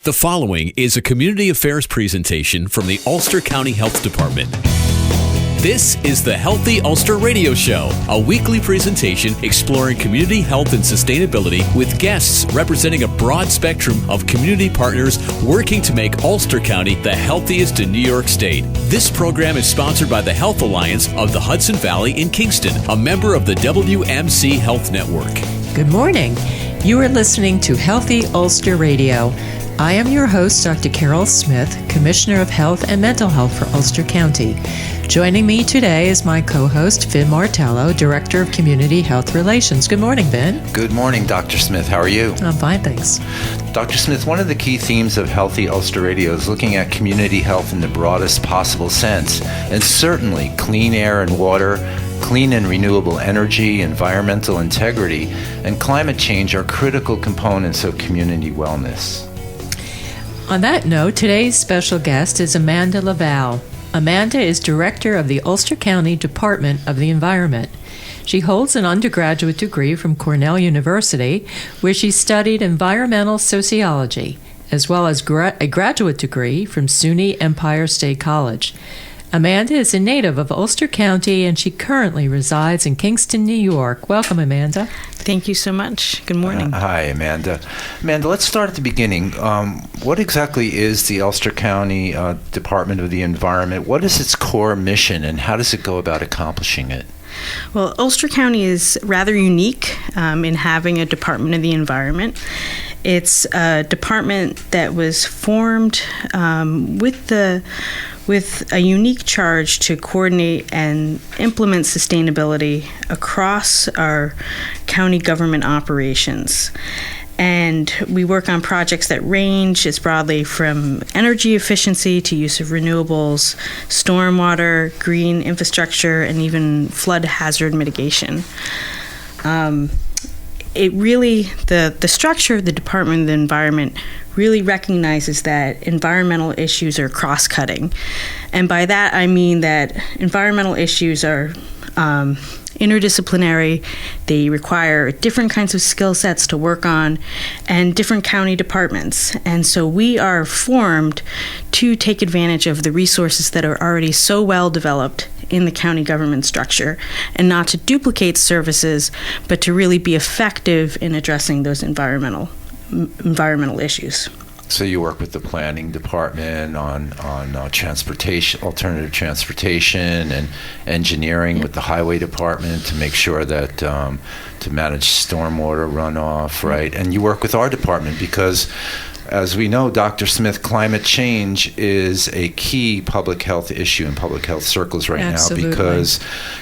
The following is a community affairs presentation from the Ulster County Health Department. This is the Healthy Ulster Radio Show, a weekly presentation exploring community health and sustainability with guests representing a broad spectrum of community partners working to make Ulster County the healthiest in New York State. This program is sponsored by the Health Alliance of the Hudson Valley in Kingston, a member of the WMC Health Network. Good morning. You are listening to Healthy Ulster Radio. I am your host, Dr. Carol Smith, Commissioner of Health and Mental Health for Ulster County. Joining me today is my co-host, Vin Martello, Director of Community Health Relations. Good morning, Vin. Good morning, Dr. Smith. How are you? I'm fine, thanks. Dr. Smith, one of the key themes of Healthy Ulster Radio is looking at community health in the broadest possible sense, and certainly clean air and water, clean and renewable energy, environmental integrity, and climate change are critical components of community wellness. On that note, today's special guest is Amanda Laval. Amanda is Director of the Ulster County Department of the Environment. She holds an undergraduate degree from Cornell University, where she studied environmental sociology, as well as a graduate degree from SUNY Empire State College. Amanda is a native of Ulster County, and she currently resides in Kingston, New York. Welcome, Amanda. Thank you so much. Good morning. Hi, Amanda. Amanda, let's start at the beginning. What exactly is the Ulster County Department of the Environment? What is its core mission, and how does it go about accomplishing it? Well, Ulster County is rather unique in having a Department of the Environment. It's a department that was formed with a unique charge to coordinate and implement sustainability across our county government operations. And we work on projects that range as broadly from energy efficiency to use of renewables, stormwater, green infrastructure, and even flood hazard mitigation. The structure of the Department of the Environment really recognizes that environmental issues are cross-cutting. And by that, I mean that environmental issues are interdisciplinary. They require different kinds of skill sets to work on and different county departments. And so we are formed to take advantage of the resources that are already so well developed in the county government structure, and not to duplicate services, but to really be effective in addressing those environmental issues. So you work with the planning department on transportation, alternative transportation, and engineering with the highway department to make sure that to manage stormwater runoff, right? And you work with our department because, as we know, Dr. Smith, climate change is a key public health issue in public health circles right Absolutely. now, because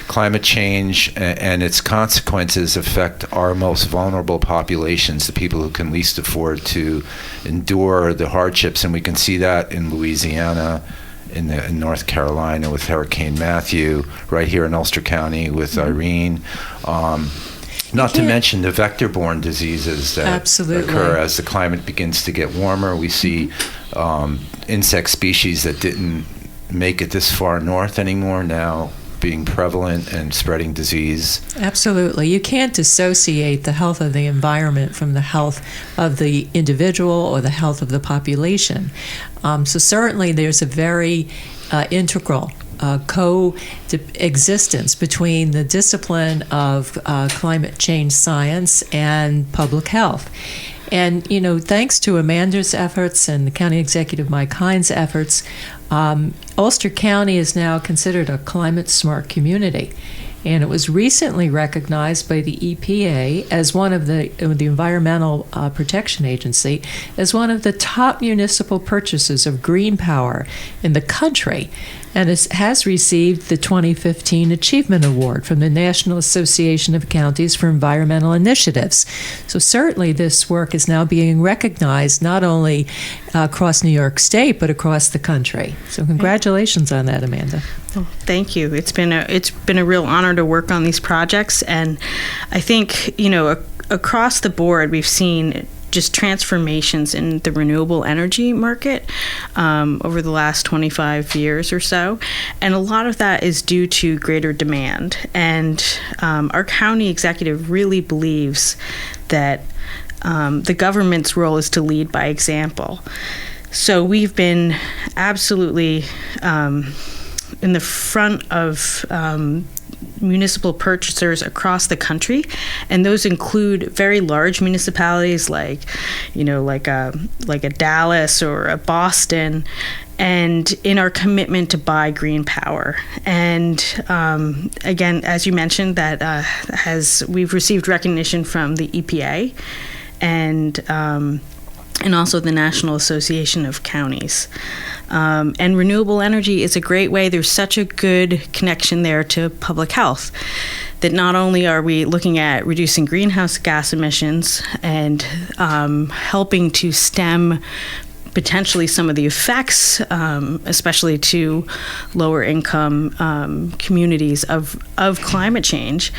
climate change and its consequences affect our most vulnerable populations, the people who can least afford to endure the hardships. And we can see that in Louisiana, in North Carolina with Hurricane Matthew, right here in Ulster County with Irene. Not to mention the vector-borne diseases that Absolutely. Occur as the climate begins to get warmer. We see insect species that didn't make it this far north anymore now being prevalent and spreading disease. Absolutely. You can't dissociate the health of the environment from the health of the individual or the health of the population. So certainly there's a very integral coexistence between the discipline of climate change science and public health. And, thanks to Amanda's efforts and the County Executive Mike Hines' efforts, Ulster County is now considered a climate-smart community. And it was recently recognized by the EPA as one of the Environmental Protection Agency as one of the top municipal purchasers of green power in the country, and has received the 2015 Achievement Award from the National Association of Counties for Environmental Initiatives. So certainly this work is now being recognized not only across New York State, but across the country. So congratulations on that, Amanda. Well, thank you. It's been a real honor to work on these projects, and I think across the board we've seen just transformations in the renewable energy market over the last 25 years or so. And a lot of that is due to greater demand. And our county executive really believes that the government's role is to lead by example. So we've been absolutely in the front of municipal purchasers across the country, and those include very large municipalities like a Dallas or a Boston, and in our commitment to buy green power. And again, as you mentioned, that we've received recognition from the EPA and also the National Association of Counties. And renewable energy is a great way. There's such a good connection there to public health, that not only are we looking at reducing greenhouse gas emissions and helping to stem potentially some of the effects, especially to lower income communities of climate change,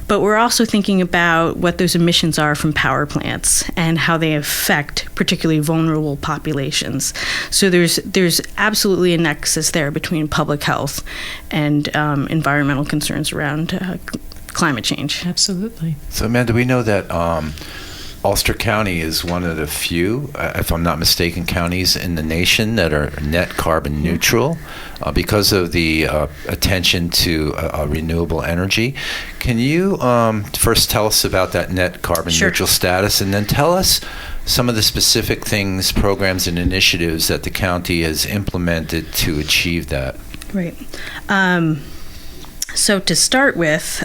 but we're also thinking about what those emissions are from power plants and how they affect particularly vulnerable populations. So there's absolutely a nexus there between public health and environmental concerns around climate change. Absolutely. So, Amanda, we know that Ulster County is one of the few, if I'm not mistaken, counties in the nation that are net carbon neutral because of the attention to renewable energy. Can you first tell us about that net carbon neutral status, and then tell us some of the specific things, programs, and initiatives that the county has implemented to achieve that? Right. So to start with,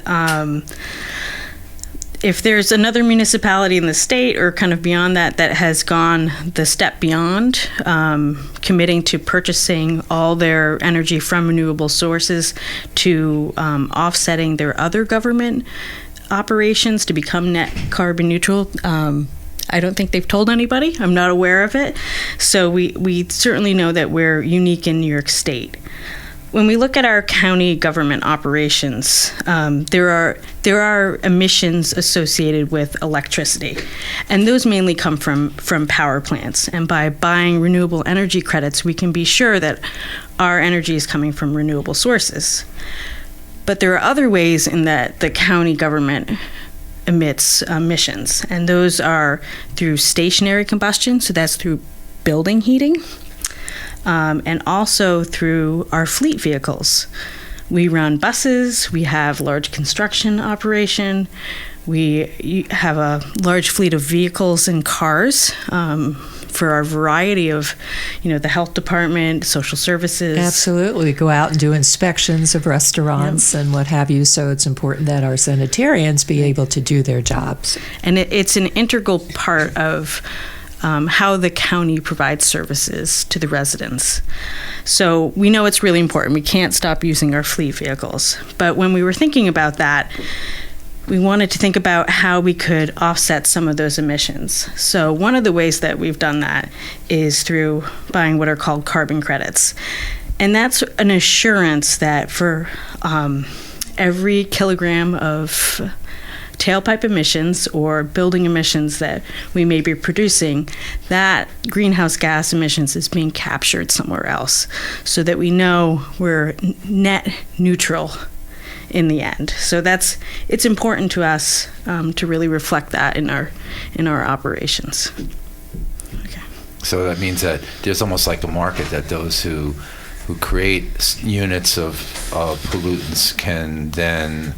if there's another municipality in the state or kind of beyond that has gone the step beyond, committing to purchasing all their energy from renewable sources to offsetting their other government operations to become net carbon neutral, I don't think they've told anybody. I'm not aware of it. So we certainly know that we're unique in New York State. When we look at our county government operations, there are emissions associated with electricity, and those mainly come from power plants. And by buying renewable energy credits, we can be sure that our energy is coming from renewable sources. But there are other ways in that the county government emits emissions, and those are through stationary combustion, so that's through building heating. And also through our fleet vehicles. We run buses, we have large construction operation, we have a large fleet of vehicles and cars for our variety of, the health department, social services. Absolutely. We go out and do inspections of restaurants and what have you, so it's important that our sanitarians be able to do their jobs. And it's an integral part of how the county provides services to the residents. So we know it's really important. We can't stop using our fleet vehicles. But when we were thinking about that, we wanted to think about how we could offset some of those emissions. So one of the ways that we've done that is through buying what are called carbon credits. And that's an assurance that for every kilogram of tailpipe emissions or building emissions that we may be producing, that greenhouse gas emissions is being captured somewhere else, so that we know we're net neutral in the end. So it's important to us to really reflect that in our operations. Okay. So that means that there's almost like a market that those who create units of pollutants can then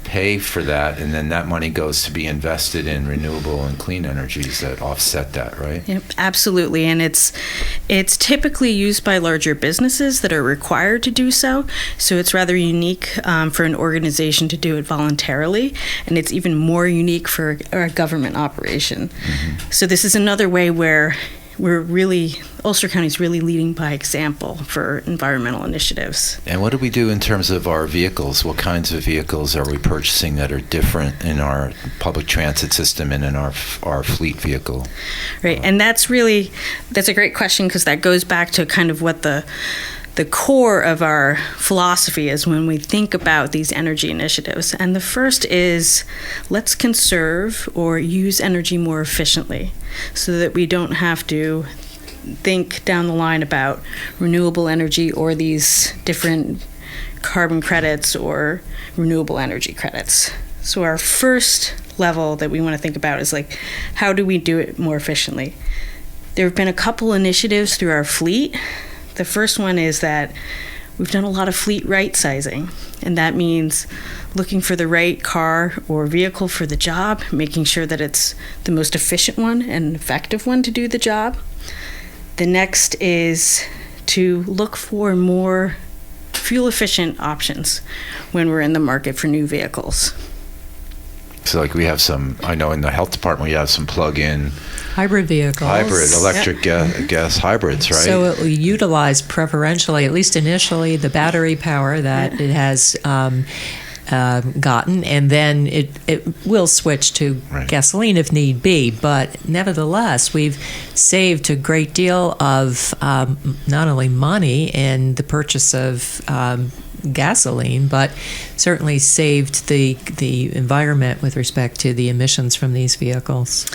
pay for that, and then that money goes to be invested in renewable and clean energies that offset that, right? Yep, absolutely. And it's typically used by larger businesses that are required to do so. So it's rather unique for an organization to do it voluntarily, and it's even more unique for a government operation. Mm-hmm. So this is another way where Ulster County is really leading by example for environmental initiatives. And what do we do in terms of our vehicles? What kinds of vehicles are we purchasing that are different in our public transit system and in our fleet vehicle? Right, and that's a great question, because that goes back to kind of what the core of our philosophy is when we think about these energy initiatives. And the first is, let's conserve or use energy more efficiently so that we don't have to think down the line about renewable energy or these different carbon credits or renewable energy credits. So our first level that we want to think about is like, how do we do it more efficiently? There have been a couple initiatives through our fleet. The first one is that we've done a lot of fleet right sizing, and that means looking for the right car or vehicle for the job, making sure that it's the most efficient one and effective one to do the job. The next is to look for more fuel efficient options when we're in the market for new vehicles. So like we have some, I know in the health department we have some plug-in Hybrid vehicles. hybrid electric gas hybrids, right? So it will utilize preferentially, at least initially, the battery power that it has gotten, and then it will switch to gasoline if need be. But nevertheless, we've saved a great deal of not only money in the purchase of gasoline, but certainly saved the environment with respect to the emissions from these vehicles.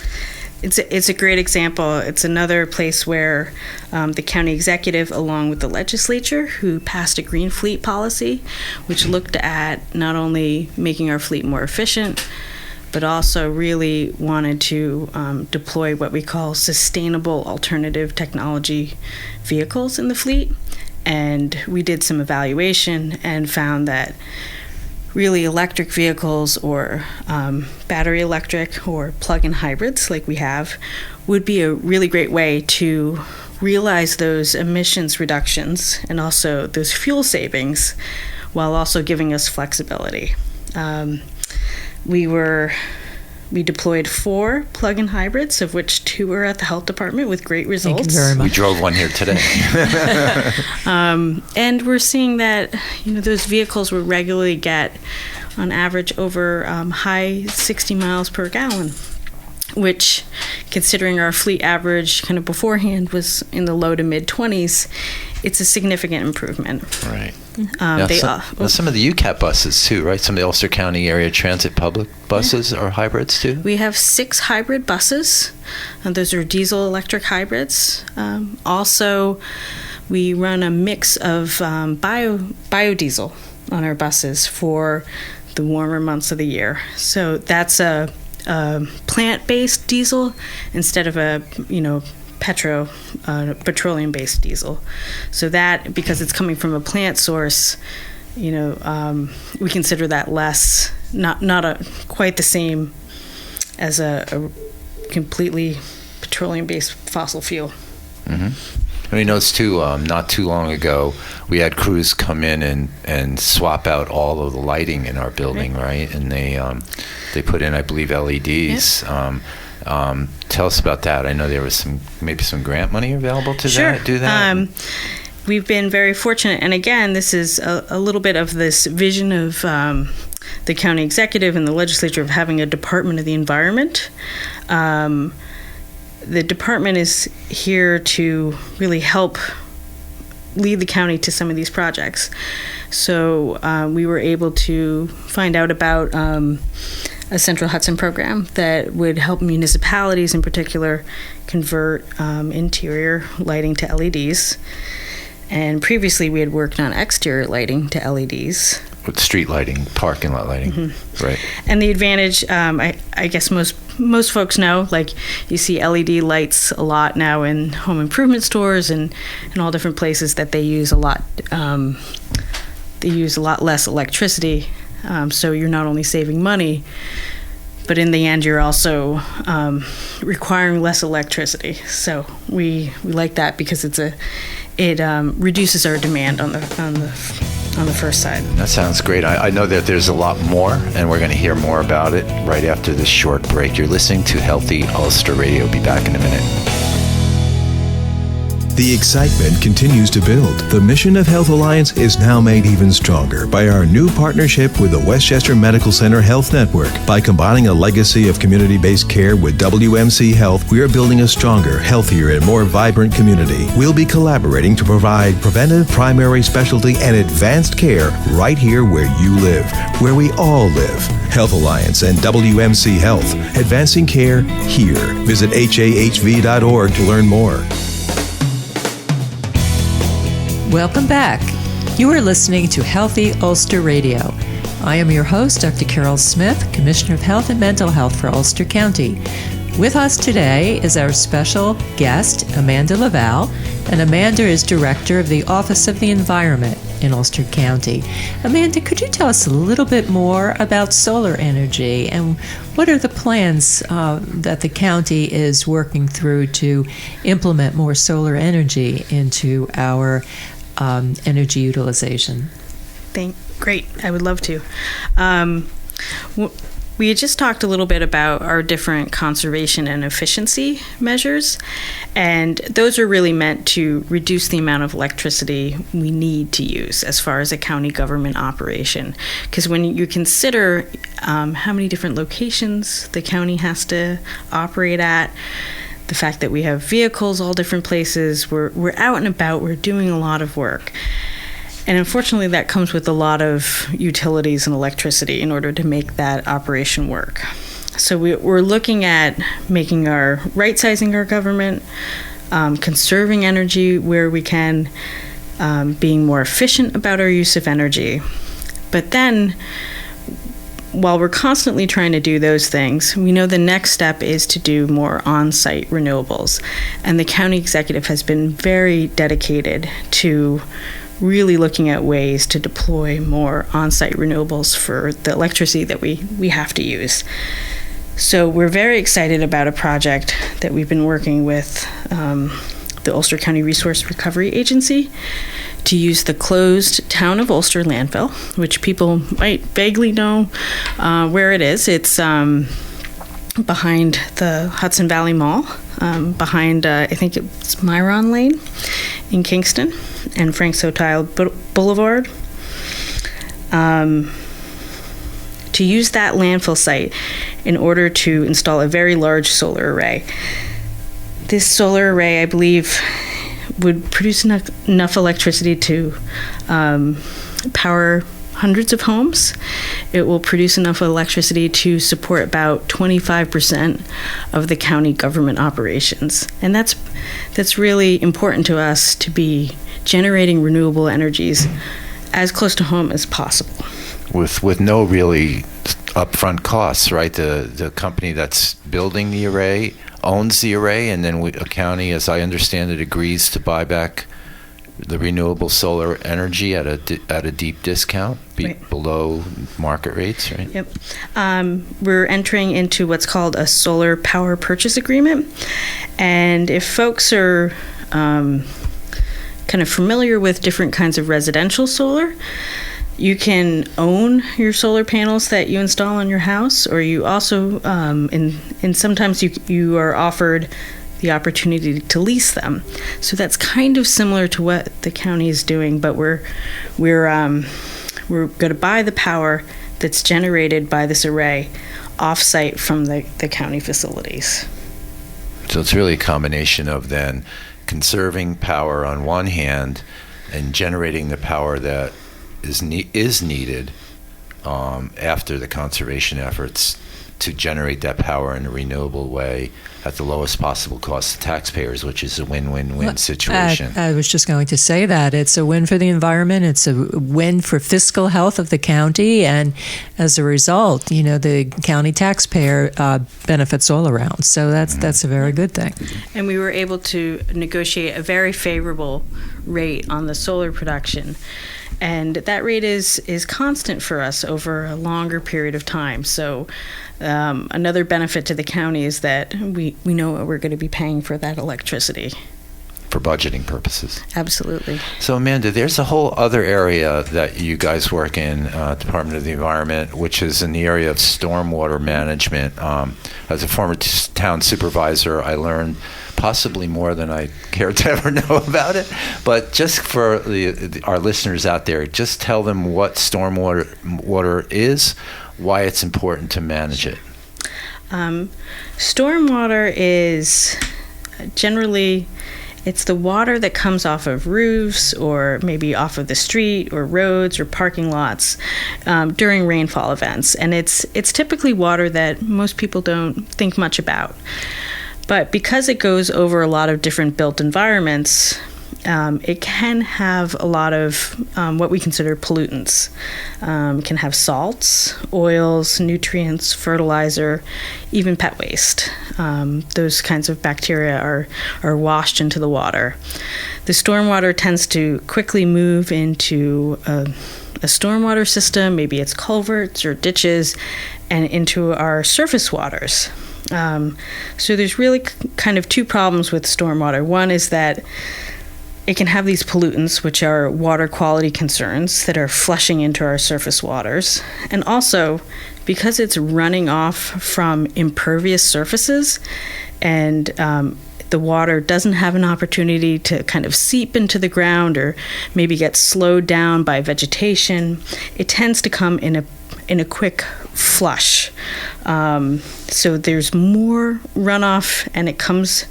It's a great example. It's another place where the county executive, along with the legislature, who passed a green fleet policy, which looked at not only making our fleet more efficient, but also really wanted to deploy what we call sustainable alternative technology vehicles in the fleet. And we did some evaluation and found that really electric vehicles or battery electric or plug-in hybrids like we have would be a really great way to realize those emissions reductions and also those fuel savings while also giving us flexibility. We deployed 4 plug-in hybrids, of which 2 are at the health department with great results. Thank you very much. We drove one here today. And we're seeing that those vehicles will regularly get, on average, over high 60 miles per gallon, which, considering our fleet average kind of beforehand was in the low to mid 20s, it's a significant improvement. Right. Some of the UCAT buses too, right? Some of the Ulster County Area Transit public buses are hybrids too? We have 6 hybrid buses. Those are diesel electric hybrids. Also, we run a mix of biodiesel on our buses for the warmer months of the year. So that's a plant-based diesel instead of a petroleum-based diesel. So that, because it's coming from a plant source, we consider that less, not quite the same as a completely petroleum-based fossil fuel. Mm-hmm. I noticed too, not too long ago, we had crews come in and swap out all of the lighting in our building, right? And they put in, I believe, LEDs. Yep. Tell us about that. I know there was maybe some grant money available to do that. We've been very fortunate, and again, this is a little bit of this vision of the county executive and the legislature of having a Department of the Environment. The department is here to really help lead the county to some of these projects. So we were able to find out about a Central Hudson program that would help municipalities in particular convert interior lighting to LEDs. And previously we had worked on exterior lighting to LEDs. With street lighting, parking lot lighting, mm-hmm. Right. And the advantage, I guess most folks know, like you see LED lights a lot now in home improvement stores and all different places that they use a lot less electricity. So you're not only saving money, but in the end, you're also requiring less electricity. So we like that because it reduces our demand on the first side. That sounds great. I know that there's a lot more, and we're going to hear more about it right after this short break. You're listening to Healthy Ulster Radio. Be back in a minute. The excitement continues to build. The mission of Health Alliance is now made even stronger by our new partnership with the Westchester Medical Center Health Network. By combining a legacy of community-based care with WMC Health, we are building a stronger, healthier, and more vibrant community. We'll be collaborating to provide preventive, primary, specialty, and advanced care right here where you live, where we all live. Health Alliance and WMC Health, advancing care here. Visit hahv.org to learn more. Welcome back. You are listening to Healthy Ulster Radio. I am your host, Dr. Carol Smith, Commissioner of Health and Mental Health for Ulster County. With us today is our special guest, Amanda Laval, and Amanda is Director of the Office of the Environment in Ulster County. Amanda, could you tell us a little bit more about solar energy and what are the plans that the county is working through to implement more solar energy into our energy utilization? Great, I would love to. We had just talked a little bit about our different conservation and efficiency measures, and those are really meant to reduce the amount of electricity we need to use as far as a county government operation. Because when you consider how many different locations the county has to operate at, the fact that we have vehicles all different places, we're out and about, we're doing a lot of work. And unfortunately, that comes with a lot of utilities and electricity in order to make that operation work. So we're looking at right-sizing our government, conserving energy where we can, being more efficient about our use of energy. But then, while we're constantly trying to do those things, we know the next step is to do more on-site renewables. And the county executive has been very dedicated to really looking at ways to deploy more on-site renewables for the electricity that we have to use. So we're very excited about a project that we've been working with the Ulster County Resource Recovery Agency to use the closed Town of Ulster landfill, which people might vaguely know where it is. It's behind the Hudson Valley Mall, behind, I think it's Myron Lane in Kingston and Frank Sotile Boulevard. To use that landfill site in order to install a very large solar array. This solar array, I believe, would produce enough electricity to power hundreds of homes. It will produce enough electricity to support about 25% of the county government operations. And that's really important to us, to be generating renewable energies as close to home as possible. With no really upfront costs, right? The company that's building the array owns the array, and then a county, as I understand it, agrees to buy back the renewable solar energy at a deep discount, right, below market rates, right? Yep. We're entering into what's called a solar power purchase agreement, and if folks are kind of familiar with different kinds of residential solar, you can own your solar panels that you install on your house, or you also, and sometimes you are offered the opportunity to lease them. So that's kind of similar to what the county is doing, but we're going to buy the power that's generated by this array off-site from the county facilities. So it's really a combination of then conserving power on one hand and generating the power that is needed after the conservation efforts to generate that power in a renewable way at the lowest possible cost to taxpayers, which is a win-win-win situation. I was just going to say that. It's a win for the environment. It's a win for fiscal health of the county. And as a result, the county taxpayer benefits all around. So that's a very good thing. And we were able to negotiate a very favorable rate on the solar production. And that rate is constant for us over a longer period of time. So another benefit to the county is that we know what we're going to be paying for that electricity. For budgeting purposes. Absolutely. So Amanda, there's a whole other area that you guys work in, Department of the Environment, which is in the area of stormwater management. As a former town supervisor, I learned possibly more than I cared to ever know about it. But just for our listeners out there, just tell them what stormwater is, why it's important to manage it. Stormwater is generally, it's the water that comes off of roofs or maybe off of the street or roads or parking lots during rainfall events. And it's typically water that most people don't think much about. But because it goes over a lot of different built environments, it can have a lot of what we consider pollutants. It can have salts, oils, nutrients, fertilizer, even pet waste. Those kinds of bacteria are washed into the water. The stormwater tends to quickly move into a stormwater system, maybe it's culverts or ditches, and into our surface waters. So there's really kind of two problems with stormwater. One is that it can have these pollutants, which are water quality concerns that are flushing into our surface waters. And also, because it's running off from impervious surfaces and the water doesn't have an opportunity to kind of seep into the ground or maybe get slowed down by vegetation, it tends to come in a quick flush. So there's more runoff and it comes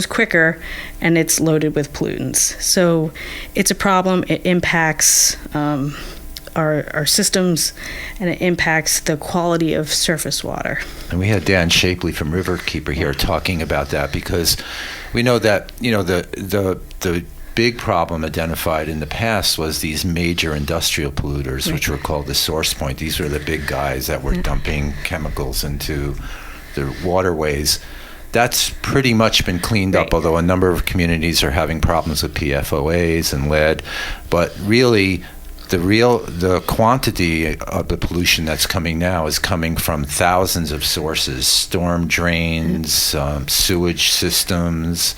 quicker and it's loaded with pollutants. So it's a problem. It impacts our systems and it impacts the quality of surface water. And we had Dan Shapley from Riverkeeper here talking about that, because we know that, the big problem identified in the past was these major industrial polluters, which were called the source point. These were the big guys that were dumping chemicals into the waterways. That's pretty much been cleaned up, although a number of communities are having problems with PFOAs and lead. But really, the quantity of the pollution that's coming now is coming from thousands of sources: storm drains, sewage systems,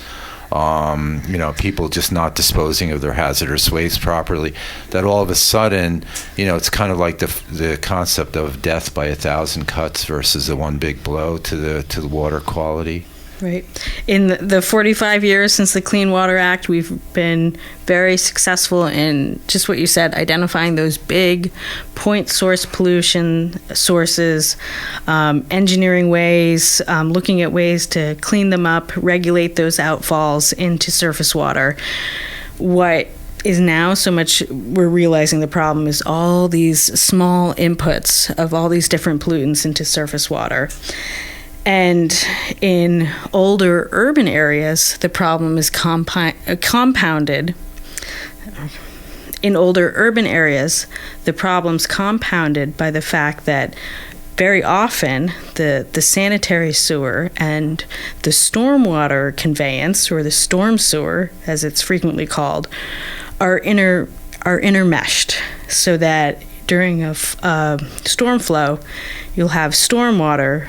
people just not disposing of their hazardous waste properly. That all of a sudden, it's kind of like the concept of death by 1,000 cuts versus the one big blow to the water quality. Right. In the 45 years since the Clean Water Act, we've been very successful in just what you said, identifying those big point source pollution sources, engineering ways, looking at ways to clean them up, regulate those outfalls into surface water. What is now so much we're realizing the problem is all these small inputs of all these different pollutants into surface water. And in older urban areas, the problem is compounded. In older urban areas, the problem's compounded by the fact that very often the sanitary sewer and the stormwater conveyance, or the storm sewer, as it's frequently called, are intermeshed, so that during a storm flow, you'll have stormwater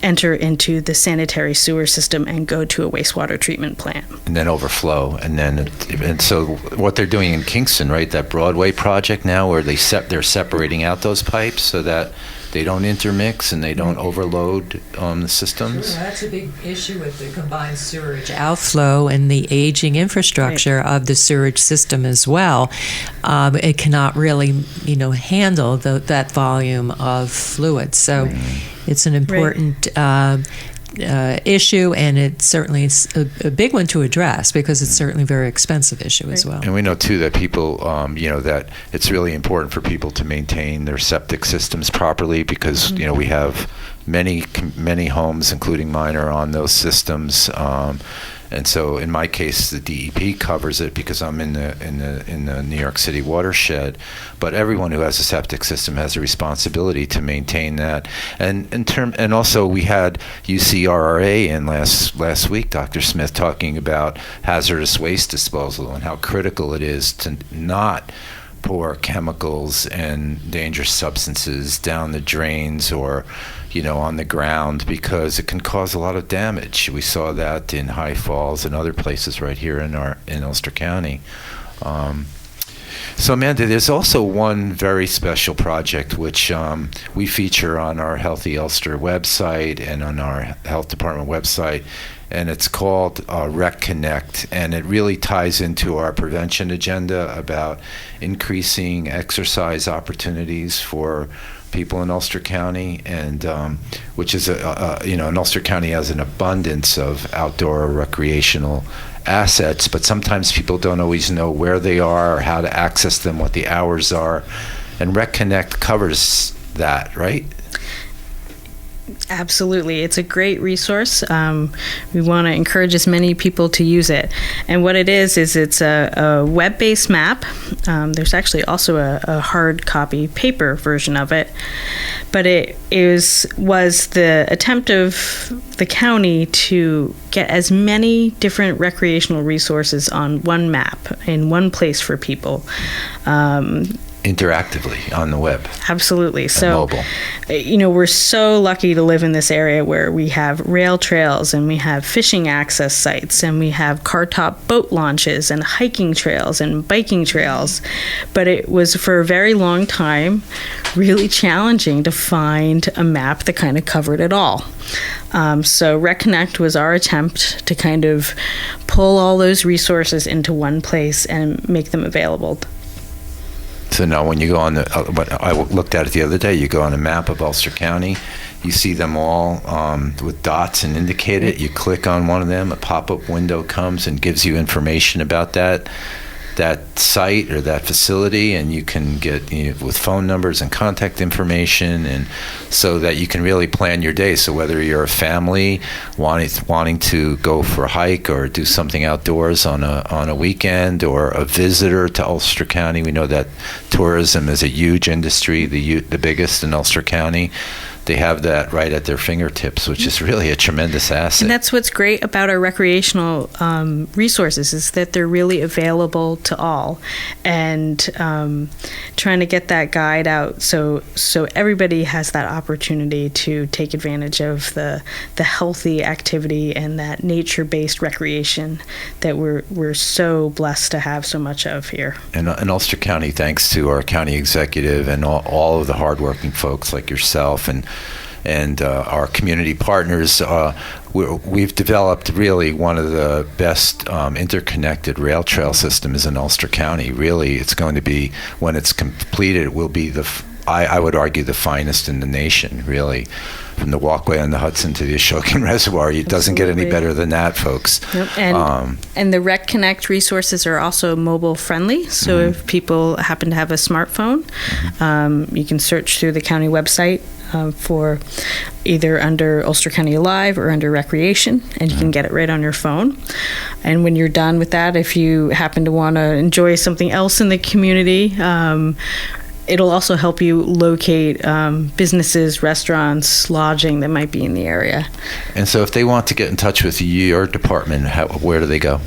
enter into the sanitary sewer system and go to a wastewater treatment plant. And then overflow. And so what they're doing in Kingston, right, that Broadway project now, where they're separating out those pipes so that they don't intermix and they don't overload the systems. Sure, that's a big issue with the combined sewerage outflow and the aging infrastructure of the sewerage system as well. It cannot really, handle that volume of fluid. So it's an important issue, and it certainly is a big one to address, because it's certainly a very expensive issue as well. And we know too that people, that it's really important for people to maintain their septic systems properly, because we have many homes, including mine, are on those systems. And so in my case, the DEP covers it because I'm in the New York City watershed. But everyone who has a septic system has a responsibility to maintain that. And also we had UCRRA in last week, Dr. Smith, talking about hazardous waste disposal and how critical it is to not pour chemicals and dangerous substances down the drains or on the ground, because it can cause a lot of damage. We saw that in High Falls and other places right here in Ulster County. So Amanda, there's also one very special project which we feature on our Healthy Ulster website and on our health department website, and it's called Rec Connect, and it really ties into our prevention agenda about increasing exercise opportunities for people in Ulster County, and which is in Ulster County has an abundance of outdoor recreational assets, but sometimes people don't always know where they are or how to access them, what the hours are, and Rec Connect covers that, right? Absolutely. It's a great resource. We want to encourage as many people to use it. And what it is it's a web-based map. There's actually also a hard copy paper version of it. But it was the attempt of the county to get as many different recreational resources on one map in one place for people. Interactively on the web. Absolutely. So, mobile. We're so lucky to live in this area where we have rail trails and we have fishing access sites and we have car top boat launches and hiking trails and biking trails. But it was for a very long time really challenging to find a map that kind of covered it all. So RecConnect was our attempt to kind of pull all those resources into one place and make them available. So now when you go on what I looked at it the other day, you go on a map of Ulster County, you see them all with dots and indicate it. You click on one of them, a pop-up window comes and gives you information about that site or that facility, and you can get with phone numbers and contact information, and so that you can really plan your day. So whether you're a family wanting to go for a hike or do something outdoors on a weekend, or a visitor to Ulster County, we know that tourism is a huge industry, the biggest in Ulster County. They have that right at their fingertips, which is really a tremendous asset. And that's what's great about our recreational resources, is that they're really available to all. And trying to get that guide out so everybody has that opportunity to take advantage of the healthy activity and that nature-based recreation that we're so blessed to have so much of here. And in Ulster County, thanks to our county executive and all of the hardworking folks like yourself and our community partners, we've developed really one of the best interconnected rail trail systems in Ulster County. Really, it's going to be, when it's completed, it will be I would argue the finest in the nation, really. From the walkway on the Hudson to the Ashokan Reservoir, it doesn't get any better than that, folks. Yep. And the RecConnect resources are also mobile friendly. So if people happen to have a smartphone, you can search through the county website for either under Ulster County Alive or under Recreation, and you can get it right on your phone. And when you're done with that, if you happen to want to enjoy something else in the community, it'll also help you locate businesses, restaurants, lodging that might be in the area. And so if they want to get in touch with your department, where do they go?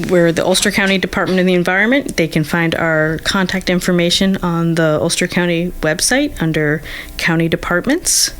We're the Ulster County Department of the Environment. They can find our contact information on the Ulster County website under County Departments.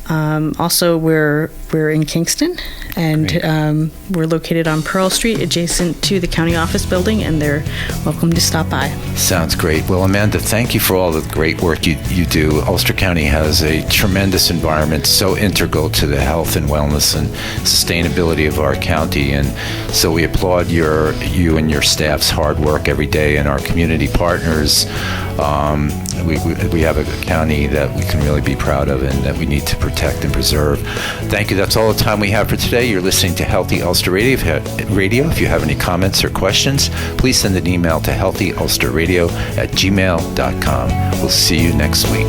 Also, we're in Kingston, and we're located on Pearl Street, adjacent to the county office building, and they're welcome to stop by. Sounds great. Well, Amanda, thank you for all the great work you do. Ulster County has a tremendous environment, so integral to the health and wellness and sustainability of our county, and so we applaud you and your staff's hard work every day, and our community partners. We have a county that we can really be proud of and that we need to protect and preserve. Thank you. That's all the time we have for today. You're listening to Healthy Ulster Radio. If you have any comments or questions, please send an email to healthyulsterradio@gmail.com. We'll see you next week.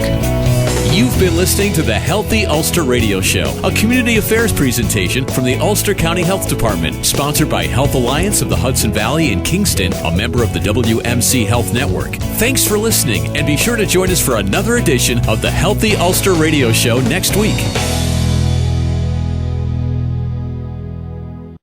You've been listening to the Healthy Ulster Radio Show, a community affairs presentation from the Ulster County Health Department, sponsored by Health Alliance of the Hudson Valley in Kingston, a member of the WMC Health Network. Thanks for listening, and be sure to join us for another edition of the Healthy Ulster Radio Show next week.